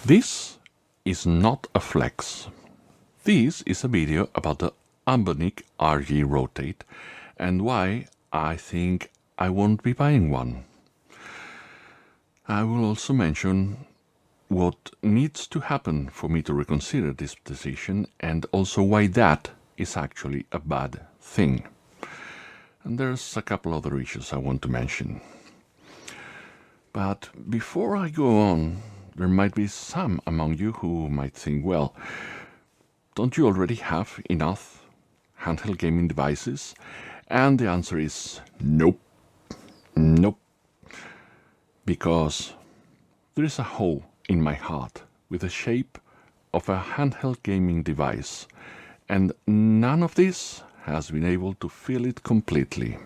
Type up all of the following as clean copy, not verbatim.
This is not a flex. This is a video about the Ambonic RG Rotate and why I think I won't be buying one. I will also mention what needs to happen for me to reconsider this decision and also why that is actually a bad thing. And there's a couple other issues I want to mention. But before I go on, there might be some among you who might think, well, don't you already have enough handheld gaming devices? And the answer is nope, nope. Because there is a hole in my heart with the shape of a handheld gaming device, and none of this has been able to fill it completely.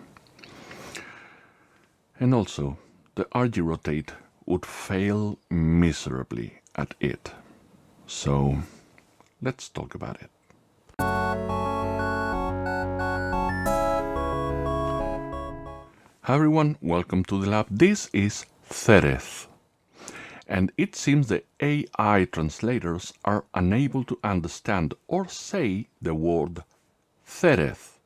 And also, the RG Rotate would fail miserably at it. So, let's talk about it. Hi everyone, welcome to the lab. This is ZERETH. And it seems the AI translators are unable to understand or say the word ZERETH,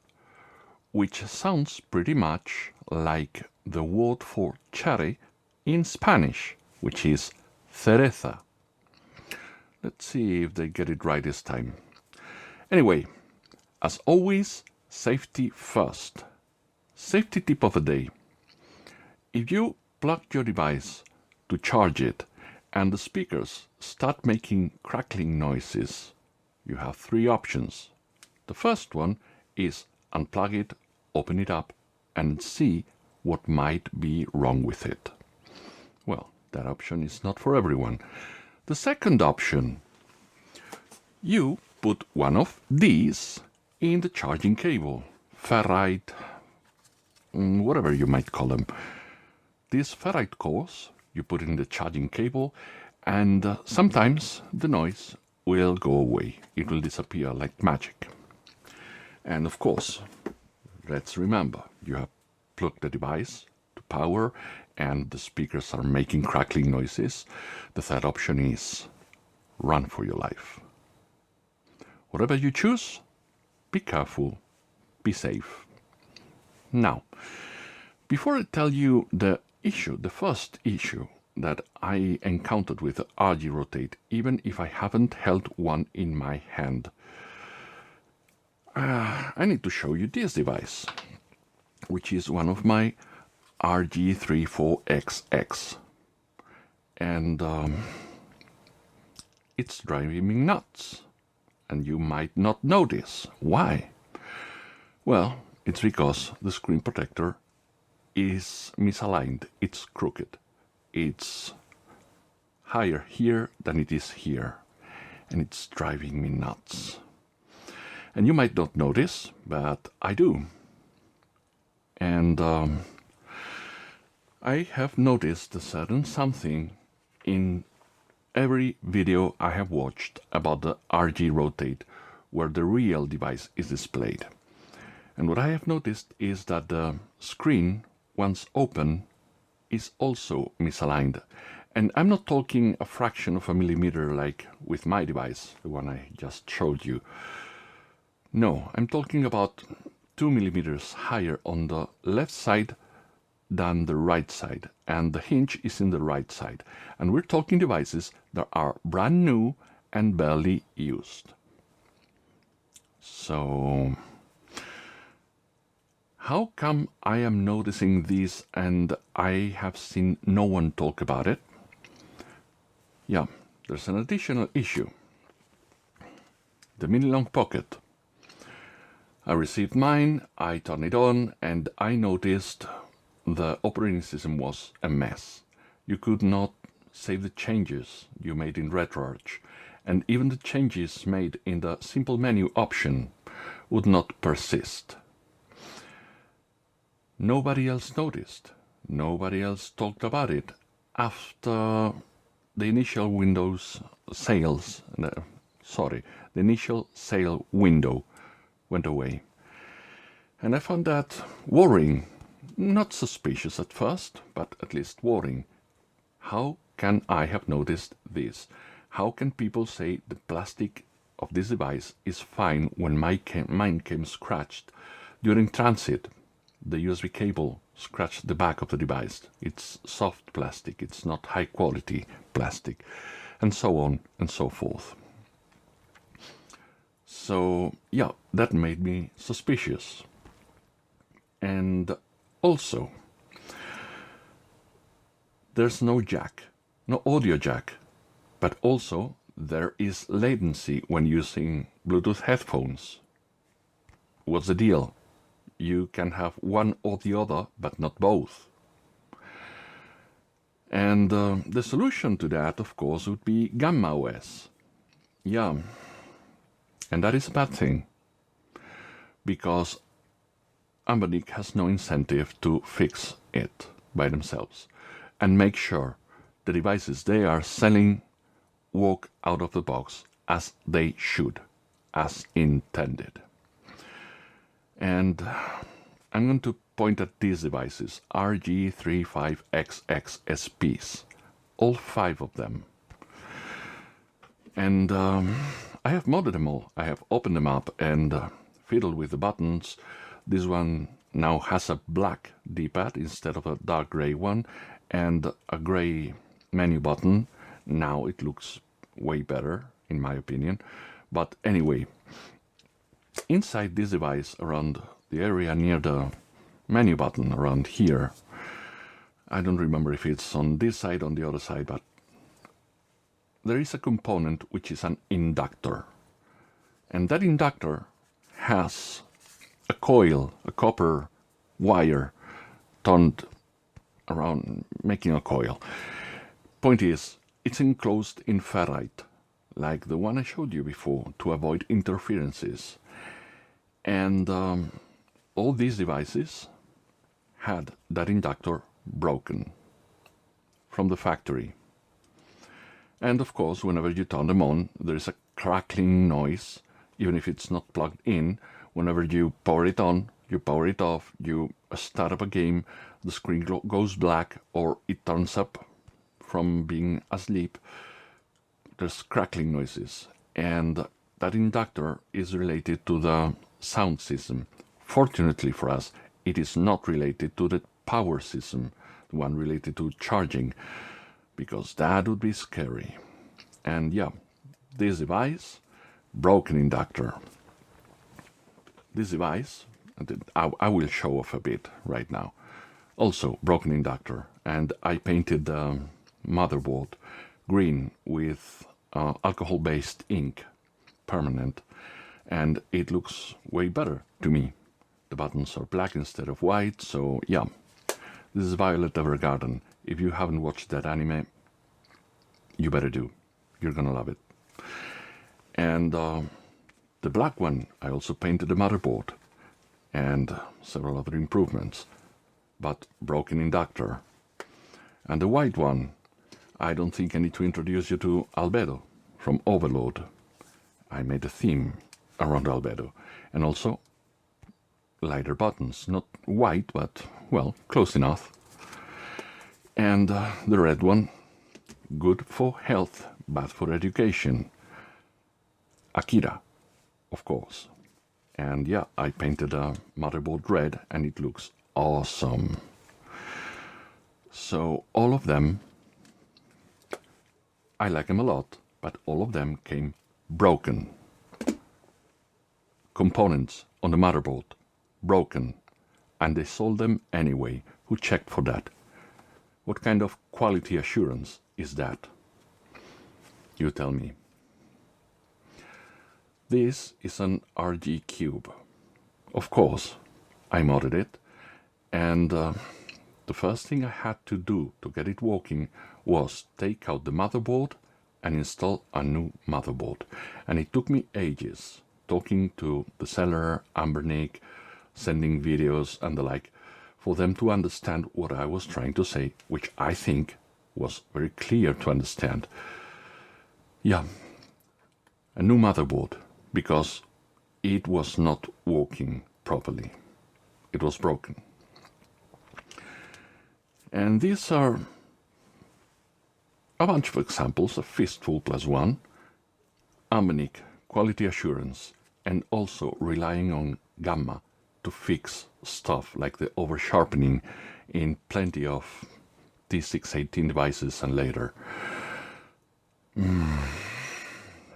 which sounds pretty much like the word for cherry in Spanish, which is cereza. Let's see if they get it right this time. Anyway, as always, safety first. Safety tip of the day. If you plug your device to charge it and the speakers start making crackling noises, you have three options. The first one is unplug it, open it up, and see what might be wrong with it. Well, that option is not for everyone. The second option, you put one of these in the charging cable, ferrite, whatever you might call them. These ferrite cores you put in the charging cable, and sometimes the noise will go away. It will disappear like magic. And of course, let's remember, you have plugged the device to power and the speakers are making crackling noises. The third option is run for your life. Whatever you choose, be careful, be safe. Now, before I tell you the first issue that I encountered with the RG Rotate, even if I haven't held one in my hand, I need to show you this device, which is one of my RG34XX. And it's driving me nuts. And you might not notice. Why? Well, it's because the screen protector is misaligned. It's crooked. It's higher here than it is here. And it's driving me nuts. And you might not notice, but I do. And I have noticed a certain something in every video I have watched about the RG Rotate, where the real device is displayed. And what I have noticed is that the screen, once open, is also misaligned. And I'm not talking a fraction of a millimeter like with my device, the one I just showed you. No, I'm talking about 2 millimeters higher on the left side than the right side, and the hinge is in the right side. And we're talking devices that are brand new and barely used. So, how come I am noticing this and I have seen no one talk about it? Yeah, there's an additional issue. The mini long pocket. I received mine, I turned it on, and I noticed the operating system was a mess. You could not save the changes you made in RetroArch, and even the changes made in the simple menu option would not persist. Nobody else noticed. Nobody else talked about it after the initial the initial sale window went away. And I found that worrying. Not suspicious at first, but at least worrying. How can I have noticed this? How can people say the plastic of this device is fine when mine came scratched during transit? The USB cable scratched the back of the device. It's soft plastic, it's not high quality plastic, and so on and so forth. So yeah, that made me suspicious. And also, there's no jack, no audio jack, but also there is latency when using Bluetooth headphones. What's the deal? You can have one or the other, but not both. And the solution to that, of course, would be Gamma OS. Yeah, and that is a bad thing, because Anbernic has no incentive to fix it by themselves and make sure the devices they are selling work out of the box as they should, as intended. And I'm going to point at these devices, RG35XX SPs, all 5 of them. And I have modded them all. I have opened them up and fiddled with the buttons. This one now has a black D-pad instead of a dark gray one, and a gray menu button. Now it looks way better, in my opinion. But anyway, inside this device, around the area near the menu button, around here, I don't remember if it's on this side or on the other side, but there is a component which is an inductor. And that inductor has a coil, a copper wire turned around, making a coil. Point is, it's enclosed in ferrite, like the one I showed you before, to avoid interferences. And all these devices had that inductor broken from the factory. And of course, whenever you turn them on, there is a crackling noise, even if it's not plugged in. Whenever you power it on, you power it off, you start up a game, the screen goes black, or it turns up from being asleep. There's crackling noises, and that inductor is related to the sound system. Fortunately for us, it is not related to the power system, the one related to charging, because that would be scary. And yeah, this device, broken inductor. This device, I will show off a bit right now. Also broken inductor, and I painted the motherboard green with alcohol-based ink, permanent, and it looks way better to me. The buttons are black instead of white, so yeah. This is Violet Evergarden. If you haven't watched that anime, you better do. You're gonna love it. And the black one, I also painted the motherboard and several other improvements, but broken inductor. And the white one, I don't think I need to introduce you to Albedo from Overlord. I made a theme around Albedo, and also lighter buttons, not white, but well, close enough. And the red one, good for health, bad for education. Akira, of course. And yeah, I painted a motherboard red, and it looks awesome. So all of them, I like them a lot, but all of them came broken. Components on the motherboard, broken, and they sold them anyway. Who checked for that? What kind of quality assurance is that? You tell me. This is an RG cube. Of course, I modded it, and the first thing I had to do to get it working was take out the motherboard and install a new motherboard. And it took me ages, talking to the seller, Anbernic, sending videos and the like, for them to understand what I was trying to say, which I think was very clear to understand. Yeah, a new motherboard, because it was not working properly. It was broken. And these are a bunch of examples, a fistful plus one, harmonic, quality assurance, and also relying on gamma to fix stuff like the over-sharpening in plenty of T618 devices and later.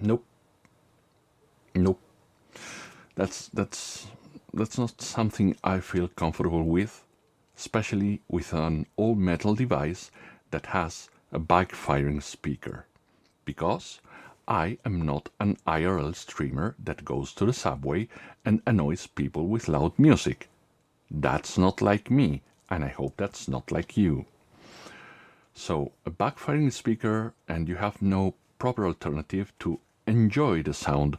Nope. Nope. That's not something I feel comfortable with, especially with an all-metal device that has a backfiring speaker, because I am not an IRL streamer that goes to the subway and annoys people with loud music. That's not like me, and I hope that's not like you. So, a backfiring speaker, and you have no proper alternative to enjoy the sound,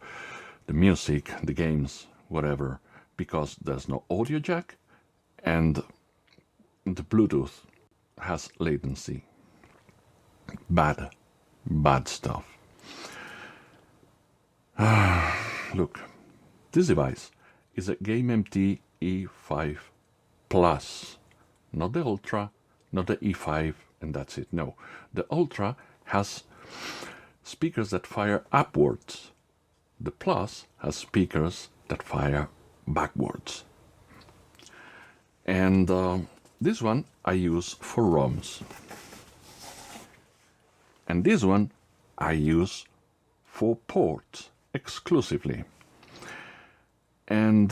the music, the games, whatever, because there's no audio jack, and the Bluetooth has latency. Bad stuff. Look, this device is a GameMT E5 Plus, not the Ultra, not the E5, and that's it. No, the Ultra has speakers that fire upwards. The Plus has speakers that fire backwards. And this one I use for ROMs. And this one I use for ports exclusively. And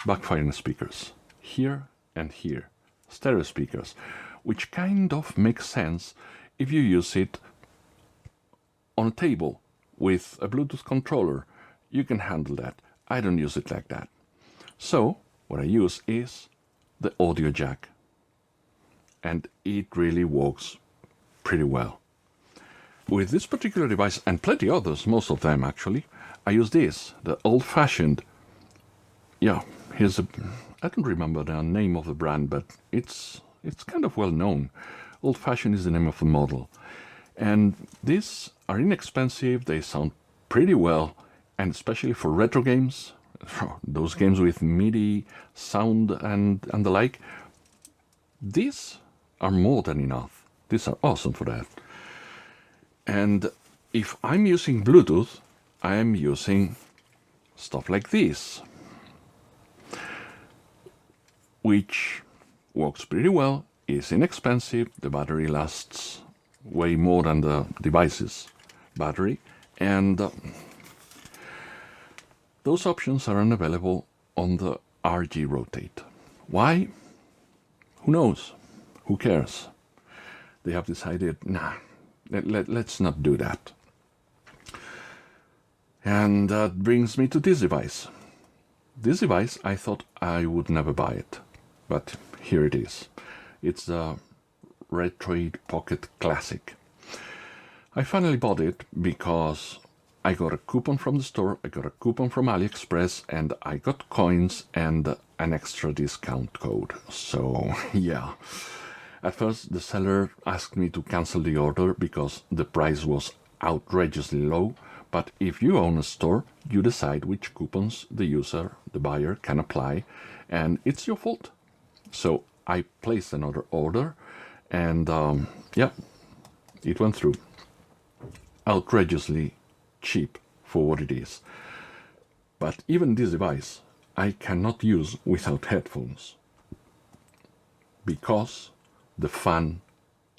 backfiring speakers here and here, stereo speakers, which kind of makes sense if you use it on a table with a Bluetooth controller. You can handle that. I don't use it like that. So what I use is the audio jack, and it really works pretty well. With this particular device, and plenty others, most of them actually, I use this, the old-fashioned, I don't remember the name of the brand, but it's kind of well known. Old-fashioned is the name of the model. And these are inexpensive, they sound pretty well, and especially for retro games, those games with MIDI sound and the like, these are more than enough. These are awesome for that. And if I'm using Bluetooth, I am using stuff like this, which works pretty well, is inexpensive, the battery lasts way more than the device's battery, and those options are unavailable on the RG Rotate. Why? Who knows? Who cares? They have decided, nah, let's not do that. And that brings me to this device. This device, I thought I would never buy it, but here it is. It's the Retroid Pocket Classic. I finally bought it because I got a coupon from the store, I got a coupon from AliExpress, and I got coins and an extra discount code. So, yeah. At first, the seller asked me to cancel the order because the price was outrageously low, but if you own a store, you decide which coupons the buyer, can apply, and it's your fault. So I placed another order, and it went through. Outrageously cheap for what it is. But even this device I cannot use without headphones, because the fan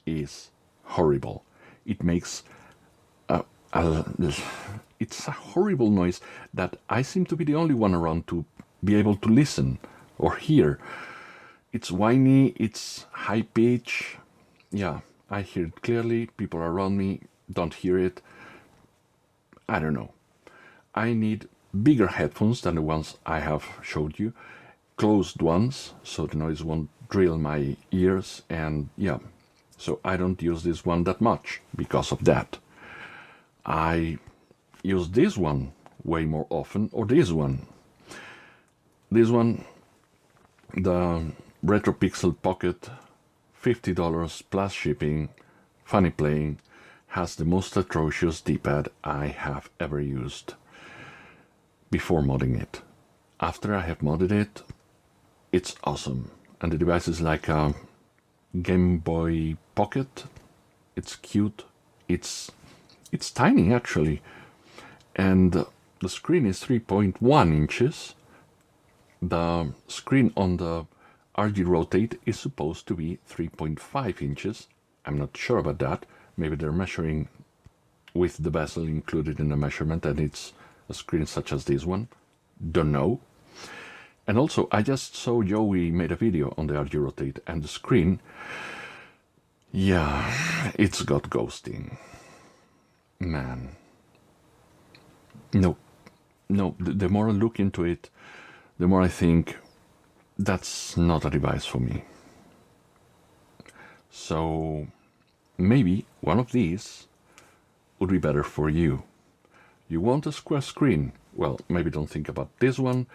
is horrible. It makes it's a horrible noise that I seem to be the only one around to be able to listen or hear. It's whiny, it's high pitch. Yeah, I hear it clearly. People around me don't hear it. I don't know. I need bigger headphones than the ones I have showed you. Closed ones, so the noise won't drill my ears, and yeah, so I don't use this one that much because of that. I use this one way more often, or this one. This one, the RetroPixel Pocket, $50 plus shipping, funny playing, has the most atrocious D-pad I have ever used before modding it. After I have modded it, it's awesome. And the device is like a Game Boy Pocket, it's cute, it's tiny actually, and the screen is 3.1 inches. The screen on the RG Rotate is supposed to be 3.5 inches. I'm not sure about that. Maybe they're measuring with the bezel included in the measurement and it's a screen such as this one. Don't know. And also, I just saw Joey made a video on the RG Rotate and the screen, yeah, it's got ghosting. Man. No, the more I look into it, the more I think that's not a device for me. So maybe one of these would be better for you. You want a square screen? Well, maybe don't think about this one,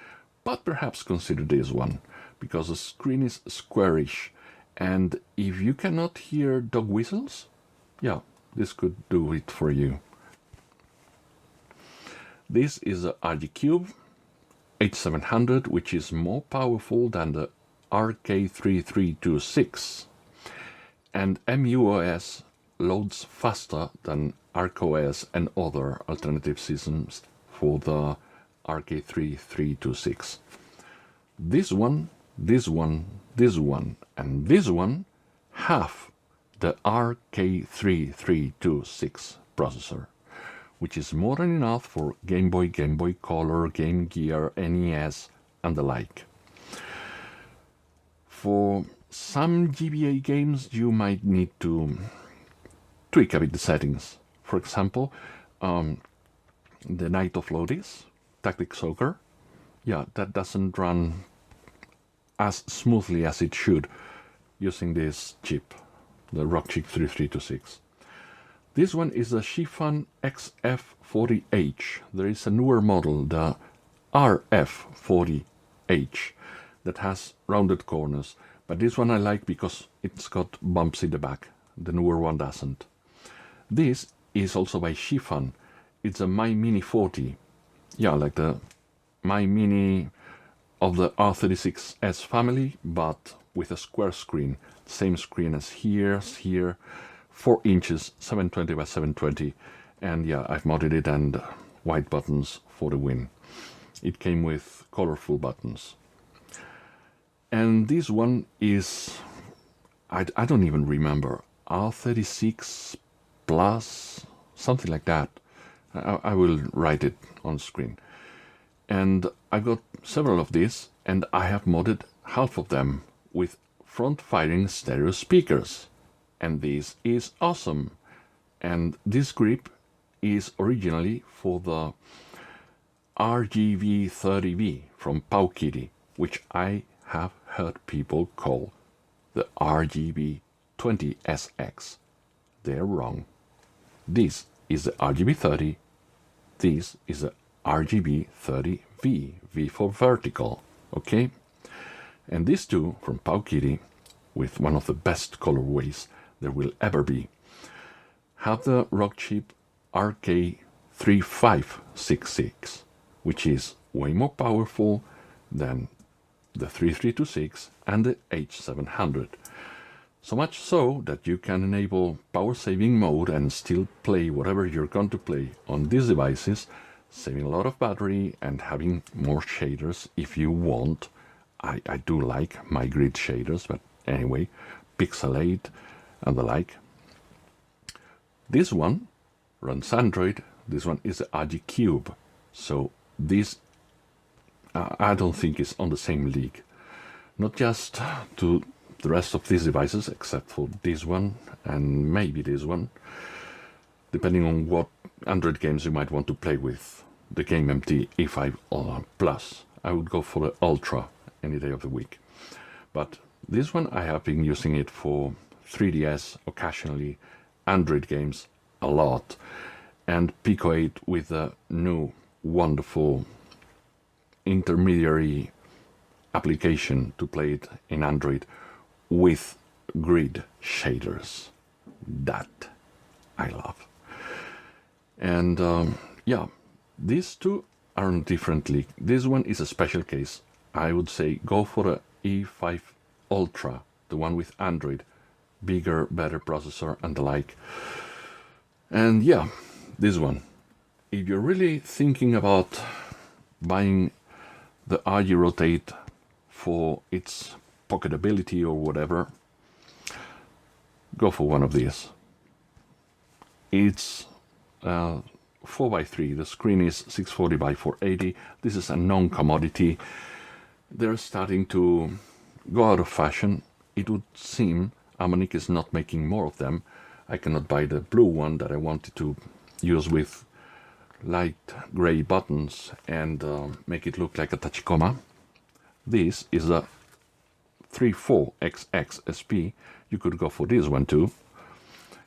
but perhaps consider this one, because the screen is squarish, and if you cannot hear dog whistles, yeah, this could do it for you. This is a RG Cube H700, which is more powerful than the RK3326, and MUOS loads faster than ArcOS and other alternative systems for the RK3326. This one, this one, this one, and this one have the RK3326 processor, which is more than enough for Game Boy, Game Boy Color, Game Gear, NES, and the like. For some GBA games, you might need to tweak a bit the settings. For example, the Night of Lodis, Tactic Soccer, yeah, that doesn't run as smoothly as it should using this chip, the Rockchip 3326. This one is the Shifan XF40H. There is a newer model, the RF40H, that has rounded corners, but this one I like because it's got bumps in the back. The newer one doesn't. This is also by Shifan. It's a My Mini 40. Yeah, like the My Mini of the R36S family, but with a square screen. Same screen as here, 4 inches, 720 by 720. And yeah, I've modded it, and white buttons for the win. It came with colorful buttons. And this one is, I don't even remember, R36 Plus, something like that. I will write it on screen. And I've got several of these, and I have modded half of them with front-firing stereo speakers. And this is awesome. And this grip is originally for the RGV30V from Powkiddy, which I have heard people call the RGB20SX. They're wrong. This is the RGB30. This is the RGB30V, V for vertical, okay? And these two from Powkiddy, with one of the best colorways there will ever be, have the Rockchip RK3566, which is way more powerful than the 3326 and the H700. So much so that you can enable power saving mode and still play whatever you're going to play on these devices, saving a lot of battery and having more shaders if you want. I do like my grid shaders, but anyway, pixelate and the like. This one runs Android. This one is the RG Cube. So this, I don't think is on the same league. Not just to the rest of these devices, except for this one and maybe this one, depending on what Android games you might want to play with. The GameMT E5 Plus. I would go for the Ultra any day of the week. But this one, I have been using it for 3DS, occasionally, Android games a lot, and Pico 8 with a new wonderful intermediary application to play it in Android with grid shaders. That I love. And yeah, these two are on a different league. This one is a special case. I would say go for the E5 Ultra, the one with Android. bigger, better processor and the like. And yeah, this one. If you're really thinking about buying the RG Rotate for its pocketability or whatever, go for one of these. It's 4x3. The screen is 640 by 480. This is a non-commodity. They're starting to go out of fashion. It would seem Harmonic is not making more of them. I cannot buy the blue one that I wanted to use with light gray buttons and make it look like a Tachikoma. This is a 34XX SP. You could go for this one too.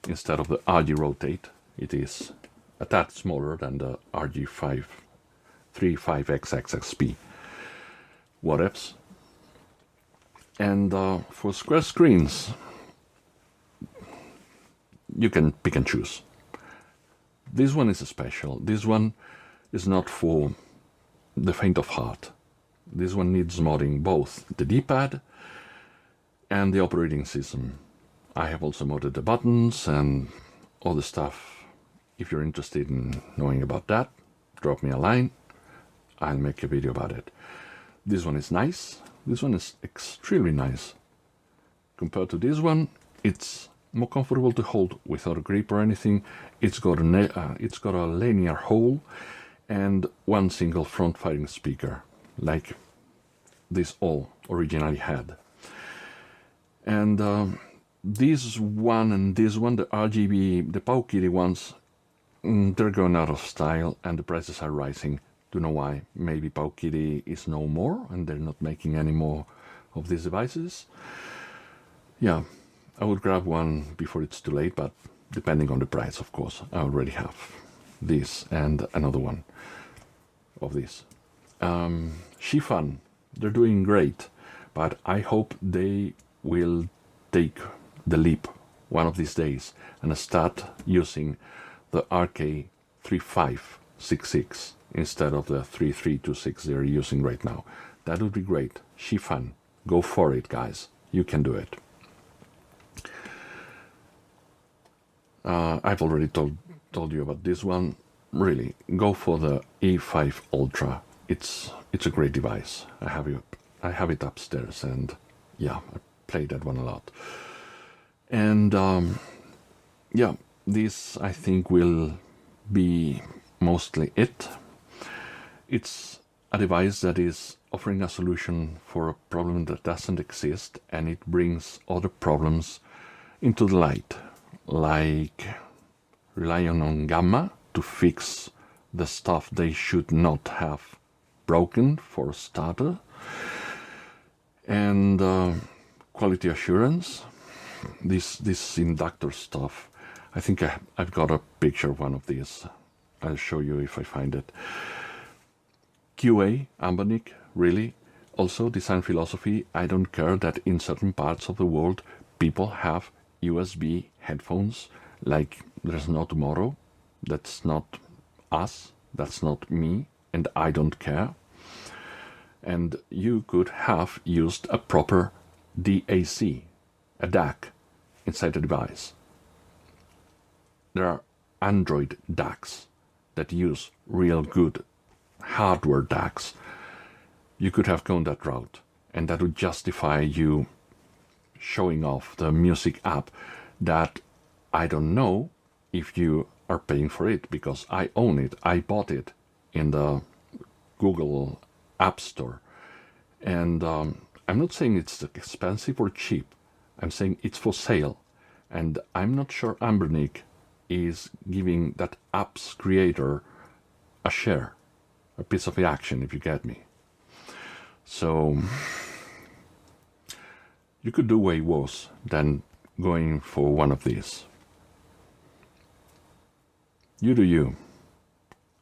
Instead of the RG Rotate, it is a tad smaller than the RG35XX SP. Whatevs. And for square screens, you can pick and choose. This one is special. This one is not for the faint of heart. This one needs modding both the D-pad and the operating system. I have also modded the buttons and all the stuff. If you're interested in knowing about that, drop me a line. I'll make a video about it. This one is nice. This one is extremely nice. Compared to this one, it's more comfortable to hold without a grip or anything. It's got a linear hole and one single front-firing speaker, like this all originally had. And this one and this one, the RGB, the Quickie ones, they're going out of style and the prices are rising. Don't know why. Maybe Quickie is no more and they're not making any more of these devices. Yeah, I would grab one before it's too late, but depending on the price, of course. I already have this and another one of these. Shifan, they're doing great, but I hope they will take the leap one of these days and start using the RK3566 instead of the 33266 they're using right now. That would be great. Shifan, go for it, guys. You can do it. I've already told you about this one. Really, go for the E5 Ultra. It's a great device. I have it upstairs, and yeah, I play that one a lot. And yeah, this I think will be mostly it. It's a device that is offering a solution for a problem that doesn't exist, and it brings other problems into the light, like relying on Gamma to fix the stuff they should not have broken for a starter, and quality assurance, this inductor stuff. I think I've got a picture of one of these. I'll show you if I find it. QA, Ambonic, really. Also, design philosophy. I don't care that in certain parts of the world people have USB headphones like there's no tomorrow. That's not us, that's not me, and I don't care. And you could have used a proper DAC, a DAC, inside the device. There are Android DACs that use real good hardware DACs. You could have gone that route, and that would justify you showing off the music app that I don't know if you are paying for it, because I own it. I bought it in the Google App Store. And I'm not saying it's expensive or cheap. I'm saying it's for sale. And I'm not sure Ambernick is giving that app's creator a share, a piece of the action, if you get me. So you could do way worse than going for one of these. You do you.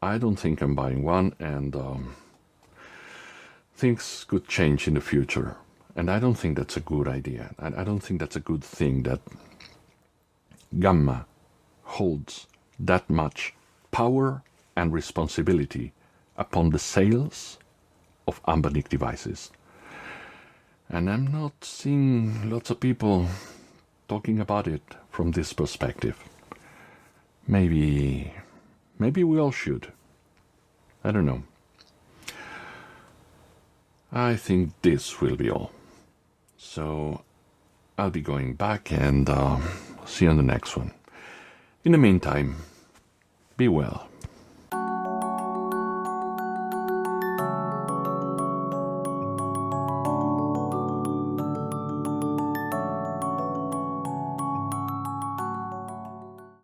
I don't think I'm buying one, and things could change in the future. And I don't think that's a good idea. I don't think that's a good thing that Gamma holds that much power and responsibility upon the sales of Ambonic devices. And I'm not seeing lots of people talking about it from this perspective. Maybe we all should. I don't know. I think this will be all. So I'll be going back and see you on the next one. In the meantime, be well.